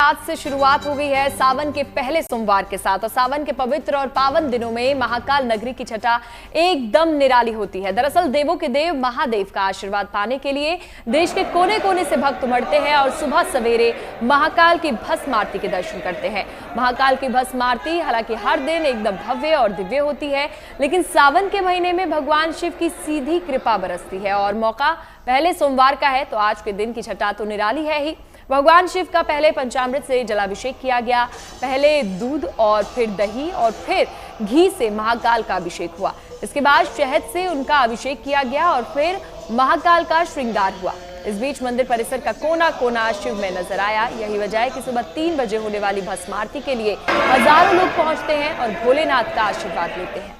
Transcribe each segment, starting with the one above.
आज से शुरुआत हो गई है सावन के पहले सोमवार के साथ और सावन के पवित्र और पावन दिनों में महाकाल नगरी की छटा एकदम निराली होती है। दरअसल देवों के देव महादेव का आशीर्वाद पाने के लिए देश के कोने कोने से भक्त उमड़ते हैं और सुबह सवेरे महाकाल की भस्म आरती के दर्शन करते हैं। महाकाल की भस्म आरती हालांकि हर दिन एकदम भव्य और दिव्य होती है, लेकिन सावन के महीने में भगवान शिव की सीधी कृपा बरसती है और मौका पहले सोमवार का है तो आज के दिन की छटा तो निराली है ही। भगवान शिव का पहले पंचामृत से जलाभिषेक किया गया, पहले दूध और फिर दही और फिर घी से महाकाल का अभिषेक हुआ। इसके बाद शहद से उनका अभिषेक किया गया और फिर महाकाल का श्रृंगार हुआ। इस बीच मंदिर परिसर का कोना कोना शिव में नजर आया। यही वजह है कि सुबह 3 बजे होने वाली भस्म आरती के लिए हजारों लोग पहुंचते हैं और भोलेनाथ का आशीर्वाद लेते हैं।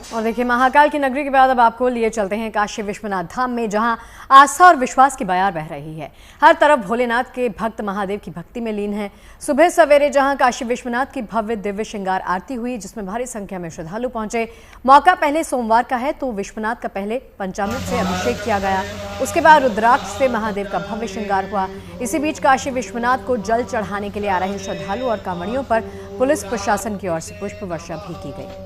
और देखिए, महाकाल की नगरी के बाद अब आपको लिए चलते हैं काशी विश्वनाथ धाम में, जहां आस्था और विश्वास की बयार बह रही है। हर तरफ भोलेनाथ के भक्त महादेव की भक्ति में लीन हैं। सुबह सवेरे जहां काशी विश्वनाथ की भव्य दिव्य श्रृंगार आरती हुई, जिसमें भारी संख्या में श्रद्धालु पहुंचे। मौका पहले सोमवार का है तो विश्वनाथ का पहले पंचामृत से अभिषेक किया गया, उसके बाद रुद्राक्ष से महादेव का भव्य श्रृंगार हुआ। इसी बीच काशी विश्वनाथ को जल चढ़ाने के लिए आ रहे श्रद्धालु और कांवड़ियों पर पुलिस प्रशासन की ओर से पुष्प वर्षा भी की गई।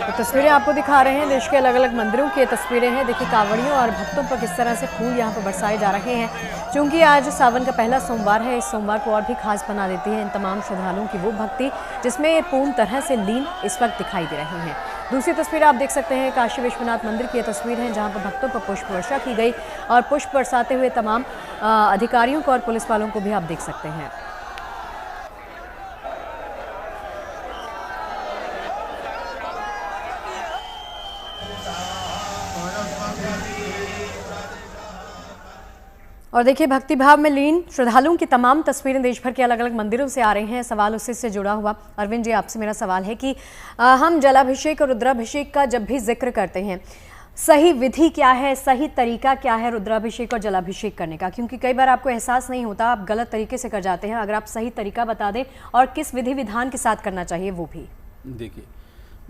तो तस्वीरें आपको दिखा रहे हैं, देश के अलग अलग मंदिरों की तस्वीरें हैं। देखिए, कांवड़ियों और भक्तों पर किस तरह से फूल यहाँ पर बरसाए जा रहे हैं। क्योंकि आज सावन का पहला सोमवार है, इस सोमवार को और भी खास बना देती है इन तमाम श्रद्धालुओं की वो भक्ति जिसमें पूर्ण तरह से लीन इस वक्त दिखाई दे रहे हैं। दूसरी तस्वीर आप देख सकते हैं, काशी विश्वनाथ मंदिर की तस्वीर है, जहाँ पर भक्तों पर पुष्प वर्षा की गई और पुष्प बरसाते हुए तमाम अधिकारियों को और पुलिस वालों को भी आप देख सकते हैं। और देखिए, भक्ति भाव में लीन श्रद्धालुओं की तमाम तस्वीरें देश भर के अलग अलग मंदिरों से आ रही हैं। सवाल उसी से जुड़ा हुआ। अरविंद जी, आपसे मेरा सवाल है कि हम जलाभिषेक और रुद्राभिषेक का जब भी जिक्र करते हैं, सही विधि क्या है, सही तरीका क्या है रुद्राभिषेक और जलाभिषेक करने का? क्योंकि कई बार आपको एहसास नहीं होता, आप गलत तरीके से कर जाते हैं। अगर आप सही तरीका बता दें और किस विधि विधान के साथ करना चाहिए वो भी। देखिए,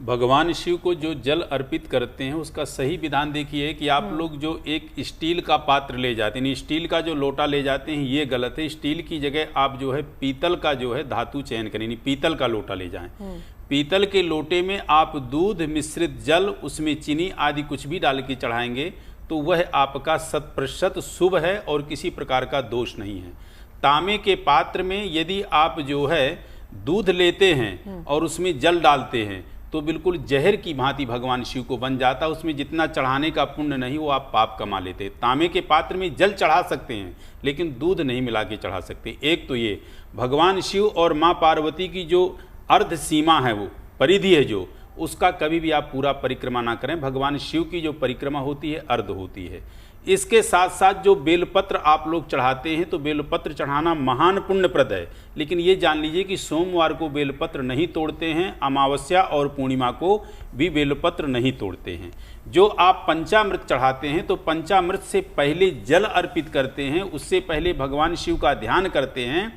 भगवान शिव को जो जल अर्पित करते हैं उसका सही विधान देखिए कि आप लोग जो एक स्टील का पात्र ले जाते हैं, स्टील का जो लोटा ले जाते हैं, ये गलत है। स्टील की जगह आप जो है पीतल का जो है धातु चयन करें, पीतल का लोटा ले जाएं। पीतल के लोटे में आप दूध मिश्रित जल, उसमें चीनी आदि कुछ भी डाल के चढ़ाएंगे तो वह आपका 100% शुभ है और किसी प्रकार का दोष नहीं है। तांबे के पात्र में यदि आप जो है दूध लेते हैं और उसमें जल डालते हैं तो बिल्कुल जहर की भांति भगवान शिव को बन जाता। उसमें जितना चढ़ाने का पुण्य नहीं वो आप पाप कमा लेते। तांबे के पात्र में जल चढ़ा सकते हैं लेकिन दूध नहीं मिला के चढ़ा सकते। एक तो ये भगवान शिव और माँ पार्वती की जो अर्ध सीमा है, वो परिधि है जो, उसका कभी भी आप पूरा परिक्रमा ना करें। भगवान शिव की जो परिक्रमा होती है अर्ध होती है। इसके साथ साथ जो बेलपत्र आप लोग चढ़ाते हैं तो बेलपत्र चढ़ाना महान पुण्यप्रद है, लेकिन ये जान लीजिए कि सोमवार को बेलपत्र नहीं तोड़ते हैं, अमावस्या और पूर्णिमा को भी बेलपत्र नहीं तोड़ते हैं। जो आप पंचामृत चढ़ाते हैं तो पंचामृत से पहले जल अर्पित करते हैं, उससे पहले भगवान शिव का ध्यान करते हैं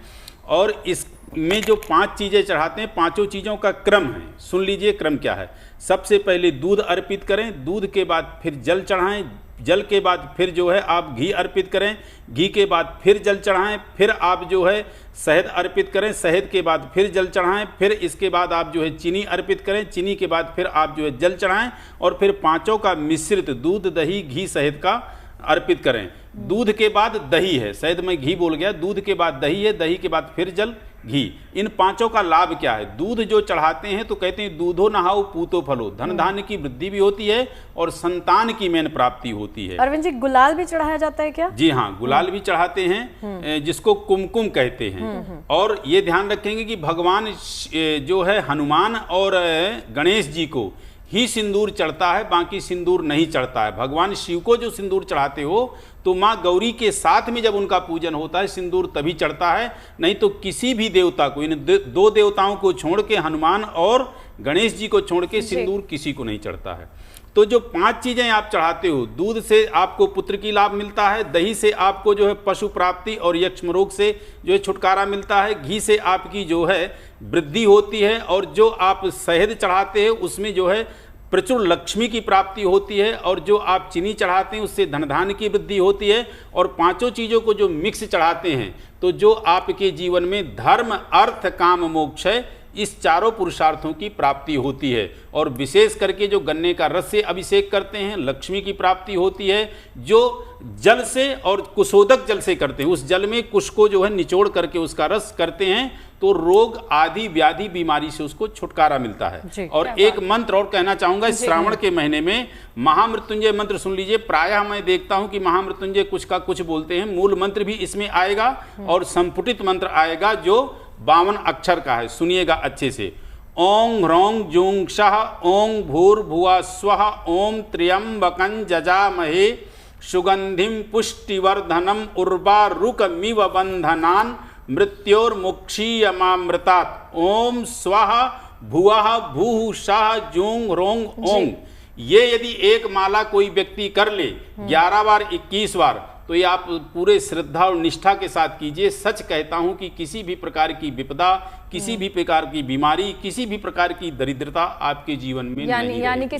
और इसमें जो 5 चीज़ें चढ़ाते हैं, 5 चीज़ों का क्रम है। सुन लीजिए क्रम क्या है। सबसे पहले दूध अर्पित करें, दूध के बाद फिर जल चढ़ाएं, जल के बाद फिर जो है आप घी अर्पित करें, घी के बाद फिर जल चढ़ाएं, फिर आप जो है शहद अर्पित करें, शहद के बाद फिर जल चढ़ाएं, फिर इसके बाद आप जो है चीनी अर्पित करें, चीनी के बाद फिर आप जो है जल चढ़ाएं और फिर 5 का मिश्रित दूध दही घी शहद का अर्पित करें। दूध के बाद दही है, शायद मैं घी बोल गया, दूध के बाद दही है, दही के बाद फिर जल घी। इन 5 का लाभ क्या है? दूध जो चढ़ाते हैं तो कहते हैं दूधो नहाओ पूतो फलो, धन धान्य की वृद्धि भी होती है और संतान की मेन प्राप्ति होती है। अरविंद जी, गुलाल भी चढ़ाया जाता है क्या? जी हाँ, गुलाल भी चढ़ाते हैं, जिसको कुमकुम कहते हैं। और ये ध्यान रखेंगे कि भगवान जो है हनुमान और गणेश जी को ही सिंदूर चढ़ता है, बाकी सिंदूर नहीं चढ़ता है। भगवान शिव को जो सिंदूर चढ़ाते हो तो माँ गौरी के साथ में जब उनका पूजन होता है सिंदूर तभी चढ़ता है, नहीं तो किसी भी देवता को, इन 2 देवताओं को छोड़ के हनुमान और गणेश जी को छोड़ के सिंदूर किसी को नहीं चढ़ता है। तो जो 5 चीजें आप चढ़ाते हो, दूध से आपको पुत्र की लाभ मिलता है, दही से आपको जो है पशु प्राप्ति और यक्ष्म रोग से जो है छुटकारा मिलता है, घी से आपकी जो है वृद्धि होती है, और जो आप शहद चढ़ाते हैं उसमें जो है प्रचुर लक्ष्मी की प्राप्ति होती है, और जो आप चीनी चढ़ाते हैं उससे धन धान्य की वृद्धि होती है। और 5 चीज़ों को जो मिक्स चढ़ाते हैं तो जो आपके जीवन में धर्म अर्थ काम मोक्ष है, इस चारों पुरुषार्थों की प्राप्ति होती है। और विशेष करके जो गन्ने का रस से अभिषेक करते हैं, लक्ष्मी की प्राप्ति होती है। जो जल से और कुशोदक जल से करते हैं, उस जल में कुश को जो है निचोड़ करके उसका रस करते हैं, तो रोग आदि व्याधि बीमारी से उसको छुटकारा मिलता है। और एक मंत्र और कहना चाहूंगा, इस श्रावण के महीने में महामृत्युंजय मंत्र सुन लीजिए। प्रायः मैं देखता हूं कि महामृत्युंजय कुछ का कुछ बोलते हैं, मूल मंत्र भी इसमें आएगा और संपुटित मंत्र आएगा जो 52 अक्षर का है। सुनिएगा अच्छे से। ओं ह्रौं जूं क्षः ओं भूर्भुवः स्वः ओं त्र्यंबकं जजामहे सुगंधिं पुष्टिवर्धनम् उर्वारुकमिव बन्धनान् मृत्योर्मुक्षीयमामृतात्। ओम स्वः भुवः भूः सः जूं ह्रौं ओं। ये यदि एक माला कोई व्यक्ति कर ले 11 बार 21 बार, तो ये आप पूरे श्रद्धा और निष्ठा के साथ कीजिए। सच कहता हूं कि किसी भी प्रकार की विपदा, किसी भी प्रकार की बीमारी, किसी भी प्रकार की दरिद्रता आपके जीवन में नहीं रहेगी।